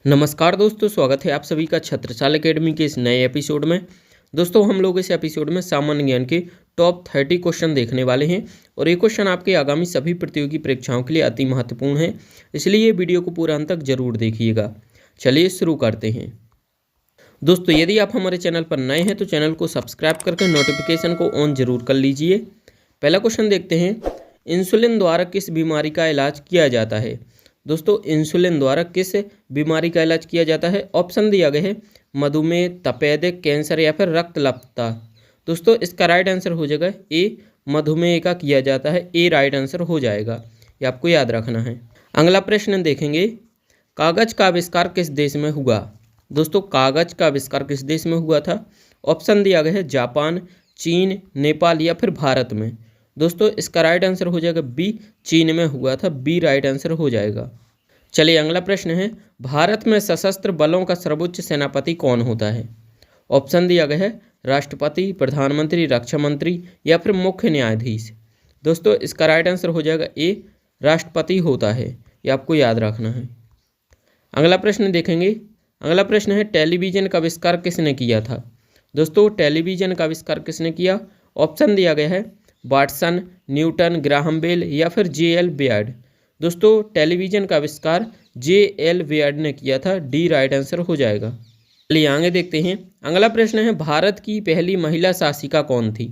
नमस्कार दोस्तों, स्वागत है आप सभी का छत्रछाल एकेडमी के इस नए एपिसोड में। दोस्तों, हम लोग इस एपिसोड में सामान्य ज्ञान के टॉप 30 क्वेश्चन देखने वाले हैं और ये क्वेश्चन आपके आगामी सभी प्रतियोगी परीक्षाओं के लिए अति महत्वपूर्ण है, इसलिए ये वीडियो को पूरा अंत तक जरूर देखिएगा। चलिए शुरू करते हैं। दोस्तों, यदि आप हमारे चैनल पर नए हैं तो चैनल को सब्सक्राइब करके नोटिफिकेशन को ऑन जरूर कर लीजिए। पहला क्वेश्चन देखते हैं, इंसुलिन द्वारा किस बीमारी का इलाज किया जाता है। दोस्तों, इंसुलिन द्वारा किस बीमारी का इलाज किया जाता है। ऑप्शन दिया गया है मधुमेह, तपेदिक, कैंसर या फिर रक्तअल्पता। दोस्तों, इसका राइट आंसर हो जाएगा ए, मधुमेह का किया जाता है। ए राइट आंसर हो जाएगा, ये आपको याद रखना है। अगला प्रश्न देखेंगे, कागज का आविष्कार किस देश में हुआ। दोस्तों, कागज का आविष्कार किस देश में हुआ था। ऑप्शन दिया गया है जापान, चीन, नेपाल या फिर भारत में। दोस्तों, इसका राइट आंसर हो जाएगा बी, चीन में हुआ था। बी राइट आंसर हो जाएगा। चलिए अगला प्रश्न है, भारत में सशस्त्र बलों का सर्वोच्च सेनापति कौन होता है। ऑप्शन दिया गया है राष्ट्रपति, प्रधानमंत्री, रक्षा मंत्री या फिर मुख्य न्यायाधीश। दोस्तों, इसका राइट आंसर हो जाएगा ए, राष्ट्रपति होता है, ये आपको याद रखना है। अगला प्रश्न देखेंगे। अगला प्रश्न है, टेलीविजन का आविष्कार किसने किया था। दोस्तों, टेलीविजन का आविष्कार किसने किया। ऑप्शन दिया गया है वाटसन, न्यूटन, ग्राहम बेल या फिर जे.एल. बेयर्ड। दोस्तों, टेलीविजन का आविष्कार जे.एल. बेयर्ड ने किया था। डी राइट आंसर हो जाएगा। चलिए आगे देखते हैं। अगला प्रश्न है, भारत की पहली महिला शासिका कौन थी।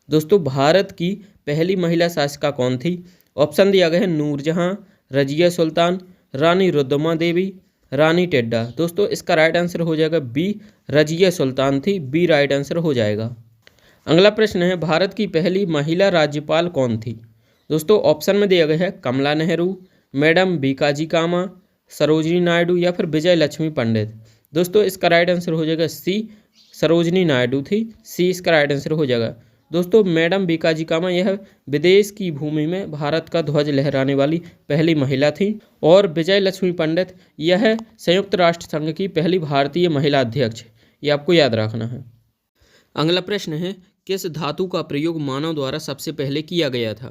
दोस्तों, भारत की पहली महिला शासिका कौन थी। ऑप्शन दिया गया है नूरजहां, रजिया सुल्तान, रानी रुद्रमा देवी, रानी टेड्डा। दोस्तों, इसका राइट आंसर हो जाएगा बी, रजिया सुल्तान थी। बी राइट आंसर हो जाएगा। अगला प्रश्न है, भारत की पहली महिला राज्यपाल कौन थी। दोस्तों, ऑप्शन में दिया गया है कमला नेहरू, मैडम बीकाजी कामा, सरोजिनी नायडू या फिर विजय लक्ष्मी पंडित। दोस्तों, इसका राइट आंसर हो जाएगा सी, सरोजिनी नायडू थी। सी इसका राइट आंसर हो जाएगा। दोस्तों, मैडम बीकाजी कामा यह विदेश की भूमि में भारत का ध्वज लहराने वाली पहली महिला थी और विजय लक्ष्मी पंडित यह संयुक्त राष्ट्र संघ की पहली भारतीय महिला अध्यक्ष। ये आपको याद रखना है। अगला प्रश्न है, किस धातु का प्रयोग मानव द्वारा सबसे पहले किया गया था।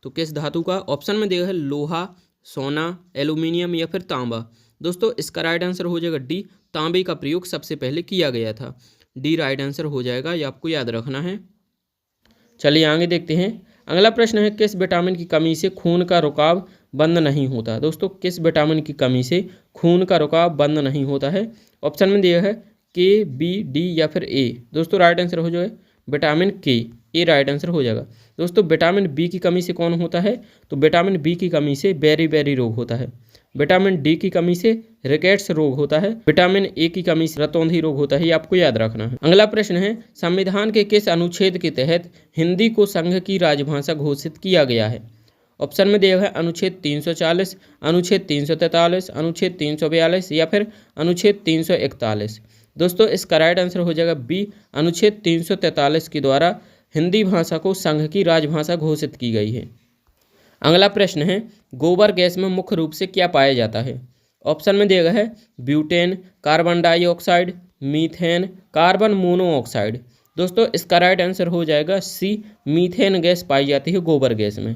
तो किस धातु का। ऑप्शन में दिया है लोहा, सोना, एल्यूमिनियम या फिर तांबा। दोस्तों, इसका राइट आंसर हो जाएगा डी, तांबे का प्रयोग सबसे पहले किया गया था। डी राइट आंसर हो जाएगा, ये आपको याद रखना है। चलिए आगे देखते हैं। अगला प्रश्न है, किस विटामिन की कमी से खून का रुकाव बंद नहीं होता। दोस्तों, किस विटामिन की कमी से खून का रुकाव बंद नहीं होता है। ऑप्शन में दिया है के, बी, डी या फिर ए। दोस्तों, राइट आंसर हो जाएगा विटामिन के। ए राइट आंसर हो जाएगा। दोस्तों, विटामिन बी की कमी से कौन होता है। तो विटामिन बी की कमी से बेरी रोग होता है। विटामिन डी की कमी से रिकेट्स रोग होता है। विटामिन ए की कमी से रतौंधी रोग होता है। ये आपको याद रखना है। अगला प्रश्न है, संविधान के किस अनुच्छेद के तहत हिंदी को संघ की राजभाषा घोषित किया गया है। ऑप्शन में दिया है अनुच्छेद 340, अनुच्छेद 343, अनुच्छेद 342 या फिर अनुच्छेद 341। दोस्तों, इसका राइट आंसर हो जाएगा बी, अनुच्छेद 343 के द्वारा हिंदी भाषा को संघ की राजभाषा घोषित की गई है। अगला प्रश्न है, गोबर गैस में मुख्य रूप से क्या पाया जाता है। ऑप्शन में दिया गया है butane, carbon dioxide, methane, carbon monoxide. दोस्तों, इसका राइट आंसर हो जाएगा सी, मीथेन गैस पाई जाती है गोबर गैस में।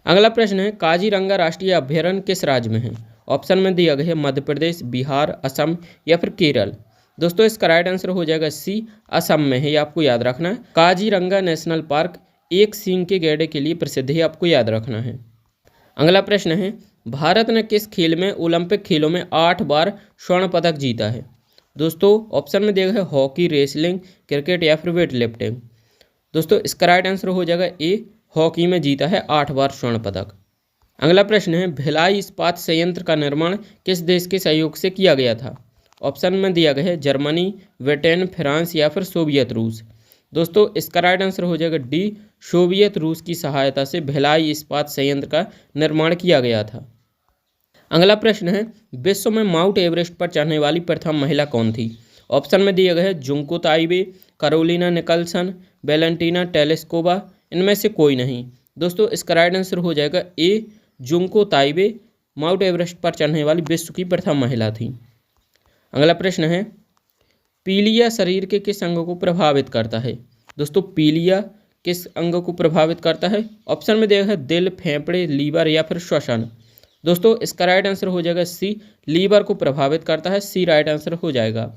अगला प्रश्न है, काजीरंगा राष्ट्रीय अभयारण्य किस राज्य में है। ऑप्शन में दिया गया है मध्य प्रदेश, बिहार, असम या फिर केरल। दोस्तों, इसका राइट आंसर हो जाएगा सी, असम में है। ये आपको याद रखना है। काजीरंगा नेशनल पार्क एक सींग के गैंडे के लिए प्रसिद्ध है। आपको याद रखना है। अगला प्रश्न है, भारत ने किस खेल में ओलंपिक खेलों में 8 बार स्वर्ण पदक जीता है। दोस्तों, ऑप्शन में दिया गया है हॉकी, रेसलिंग, क्रिकेट या फिर वेट लिफ्टिंग। दोस्तों, इसका राइट आंसर हो जाएगा ए, हॉकी में जीता है 8 बार स्वर्ण पदक। अगला प्रश्न है, भिलाई इस्पात संयंत्र का निर्माण किस देश के सहयोग से किया गया था। ऑप्शन में दिया गया है जर्मनी, ब्रिटेन, फ्रांस या फिर सोवियत रूस। दोस्तों, इसका राइट आंसर हो जाएगा डी, सोवियत रूस की सहायता से भिलाई इस्पात संयंत्र का निर्माण किया गया था। अगला प्रश्न है, विश्व में माउंट एवरेस्ट पर चढ़ने वाली प्रथम महिला कौन थी। ऑप्शन में दिया गया है जुंको ताइबे, कैरोलिना निकल्सन, वैलेंटीना टेलेस्कोवा, इनमें से कोई नहीं। दोस्तों, इसका राइट आंसर हो जाएगा ए, जुंको ताइबे माउंट एवरेस्ट पर चढ़ने वाली विश्व की प्रथम महिला थी। अगला प्रश्न है, पीलिया शरीर के किस अंग को प्रभावित करता है। दोस्तों, पीलिया किस अंग को प्रभावित करता है। ऑप्शन में दिया है दिल, फेफड़े, लीवर या फिर श्वसन। दोस्तों इसका राइट आंसर हो जाएगा सी, लीवर को प्रभावित करता है, सी राइट आंसर हो जाएगा।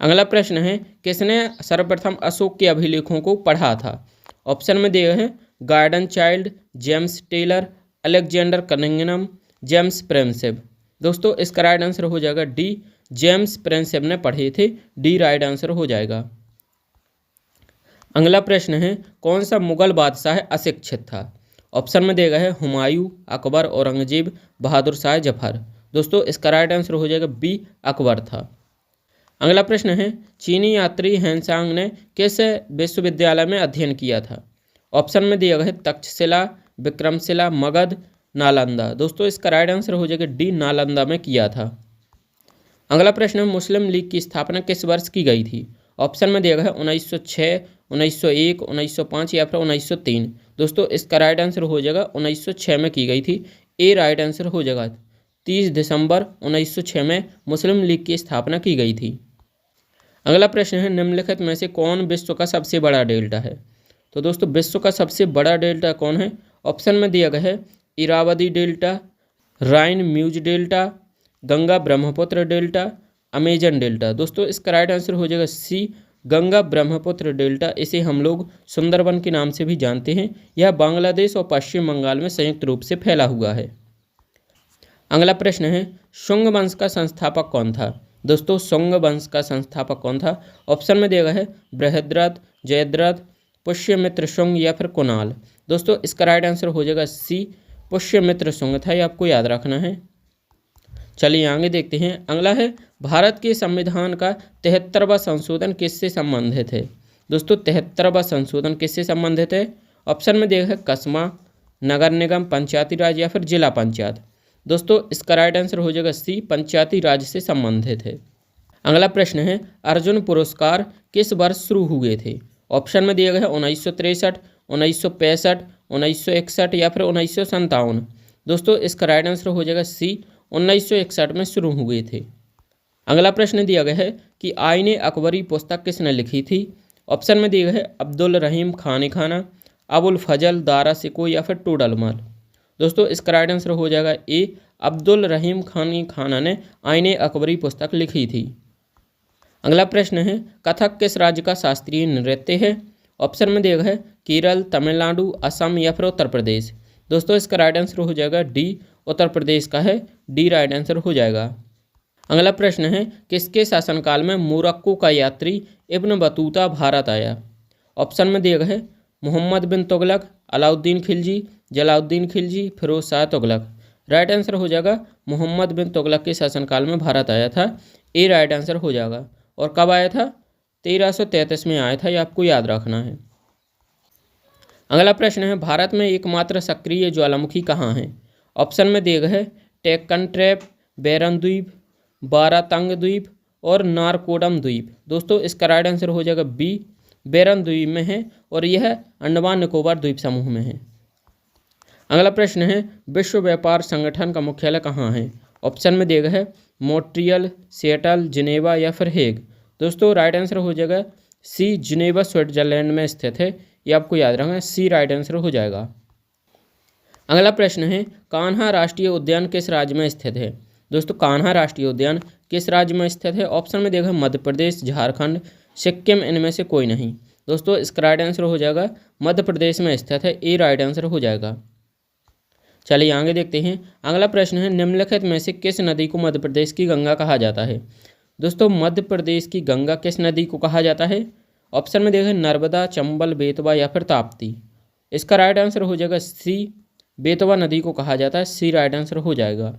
अगला प्रश्न है, किसने सर्वप्रथम अशोक के अभिलेखों को पढ़ा था? ऑप्शन में दिए हैं Gordon Childe, James Taylor, Alexander Cunningham, James Prinsep. दोस्तों इसका राइट आंसर हो जाएगा डी, जेम्स प्रेमसेव ने पढ़े थे, डी राइट आंसर हो जाएगा। अगला प्रश्न है, कौन सा मुगल बादशाह अशिक्षित था? ऑप्शन में दिया गया है हुमायूं, अकबर, औरंगजेब, बहादुर शाह जफर। दोस्तों इसका राइट आंसर हो जाएगा बी, अकबर था। अगला प्रश्न है, चीनी यात्री हैंसांग ने किस विश्वविद्यालय में अध्ययन किया था? ऑप्शन में दिया गया है तक्षशिला, विक्रमशिला, मगध, नालंदा। दोस्तों इसका राइट आंसर हो जाएगा डी, नालंदा में किया था। अगला प्रश्न है, मुस्लिम लीग की स्थापना किस वर्ष की गई थी? ऑप्शन में दिया गया है 1906, 1901, 1905 या फिर 1903। दोस्तों इसका राइट आंसर हो जाएगा 1906 में की गई थी, ए राइट आंसर हो जाएगा। 30 दिसंबर 1906 में मुस्लिम लीग की स्थापना की गई थी। अगला प्रश्न है, निम्नलिखित में से कौन विश्व का सबसे बड़ा डेल्टा है? तो दोस्तों विश्व का सबसे बड़ा डेल्टा कौन है? ऑप्शन में दिया गया है Irrawaddy delta, Rhine Meuse delta, Ganga Brahmaputra delta, Amazon delta. दोस्तों इसका राइट आंसर हो जाएगा सी, गंगा ब्रह्मपुत्र डेल्टा। इसे हम लोग सुंदरबन के नाम से भी जानते हैं। यह बांग्लादेश और पश्चिम बंगाल में संयुक्त रूप से फैला हुआ है। अगला प्रश्न है, शुंग वंश का संस्थापक कौन था? दोस्तों शुंग वंश का संस्थापक कौन था? ऑप्शन में दिया गया है बृहद्रथ, जयद्रथ, पुष्यमित्र शुंग या फिर कुणाल। दोस्तों इसका राइट आंसर हो जाएगा सी, पुष्यमित्र शुंग था, ये आपको याद रखना है। चलिए आगे देखते हैं। अगला है, भारत के संविधान का 73वां संशोधन किससे संबंधित है? दोस्तों 73वां संशोधन किससे संबंधित है? ऑप्शन में दिया है कस्बा, नगर निगम, पंचायती राज या फिर जिला पंचायत। दोस्तों इसका राइट आंसर हो जाएगा सी, पंचायती राज से संबंधित है। अगला प्रश्न है, अर्जुन पुरस्कार किस वर्ष शुरू हुए थे? ऑप्शन में दिया गया है 1963, 1965, 1961 या फिर 1957। दोस्तों इसका राइट आंसर हो जाएगा सी, 1961 में शुरू हुए थे। अगला प्रश्न दिया गया है कि आईने अकबरी पुस्तक किसने लिखी थी? ऑप्शन में दिया गया है अब्दुल रहीम खान खाना, अबुल फजल, दारा सिको या फिर टोडरमल। दोस्तों इसका राइट आंसर हो जाएगा ए, अब्दुल रहीम खान खाना ने आईने अकबरी पुस्तक लिखी थी। अगला प्रश्न है, कथक किस राज्य का शास्त्रीय नृत्य है? ऑप्शन में दिया गया है केरल, तमिलनाडु, असम या फिर उत्तर प्रदेश। दोस्तों इसका राइट आंसर हो जाएगा डी, उत्तर प्रदेश का है, डी राइट आंसर हो जाएगा। अगला प्रश्न है, किसके शासनकाल में मोरक्को का यात्री इब्न बतूता भारत आया? ऑप्शन में दिया गया है मोहम्मद बिन तुगलक, अलाउद्दीन खिलजी, जलाउद्दीन खिलजी, फिरोज शाह तुगलक। राइट आंसर हो जाएगा मोहम्मद बिन तुगलक के शासनकाल में भारत आया था, ए राइट आंसर हो जाएगा। और कब आया था? 1333 में आया था, ये आपको याद रखना है। अगला प्रश्न है, भारत में एकमात्र सक्रिय ज्वालामुखी कहाँ है? ऑप्शन में दिए गए है टेक्कन ट्रैप, बैरन द्वीप, बारातंग द्वीप और नारकोडम द्वीप। दोस्तों इसका राइट आंसर हो जाएगा बी, बैरन द्वीप में है और यह अंडमान निकोबार द्वीप समूह में है। अगला प्रश्न है, विश्व व्यापार संगठन का मुख्यालय कहाँ है? ऑप्शन में दिए गए है मॉन्ट्रियल, सिएटल, जिनेवा या फिर हेग। दोस्तों राइट आंसर हो जाएगा सी, जिनेवा स्विट्जरलैंड में स्थित है, ये आपको याद रखना है, सी राइट आंसर हो जाएगा। अगला प्रश्न है, कान्हा राष्ट्रीय उद्यान किस राज्य में स्थित है? दोस्तों कान्हा राष्ट्रीय उद्यान किस राज्य में स्थित है? ऑप्शन में देखा मध्य प्रदेश, झारखंड, सिक्किम, इनमें से कोई नहीं। दोस्तों इसका राइट आंसर हो जाएगा मध्य प्रदेश में स्थित है, ए राइट आंसर हो जाएगा। चलिए आगे देखते हैं। अगला प्रश्न है, निम्नलिखित में से किस नदी को मध्य प्रदेश की गंगा कहा जाता है? दोस्तों मध्य प्रदेश की गंगा किस नदी को कहा जाता है? ऑप्शन में देखा नर्मदा, चंबल, बेतवा या फिर ताप्ती। इसका राइट आंसर हो जाएगा सी, बेतवा नदी को कहा जाता है, सी राइट आंसर हो जाएगा।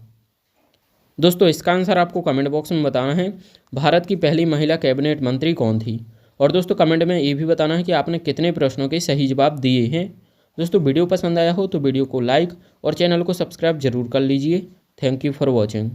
दोस्तों इसका आंसर आपको कमेंट बॉक्स में बताना है। भारत की पहली महिला कैबिनेट मंत्री कौन थी? और दोस्तों कमेंट में ये भी बताना है कि आपने कितने प्रश्नों के सही जवाब दिए हैं। दोस्तों वीडियो पसंद आया हो तो वीडियो को लाइक और चैनल को सब्सक्राइब जरूर कर लीजिए। Thank you for watching.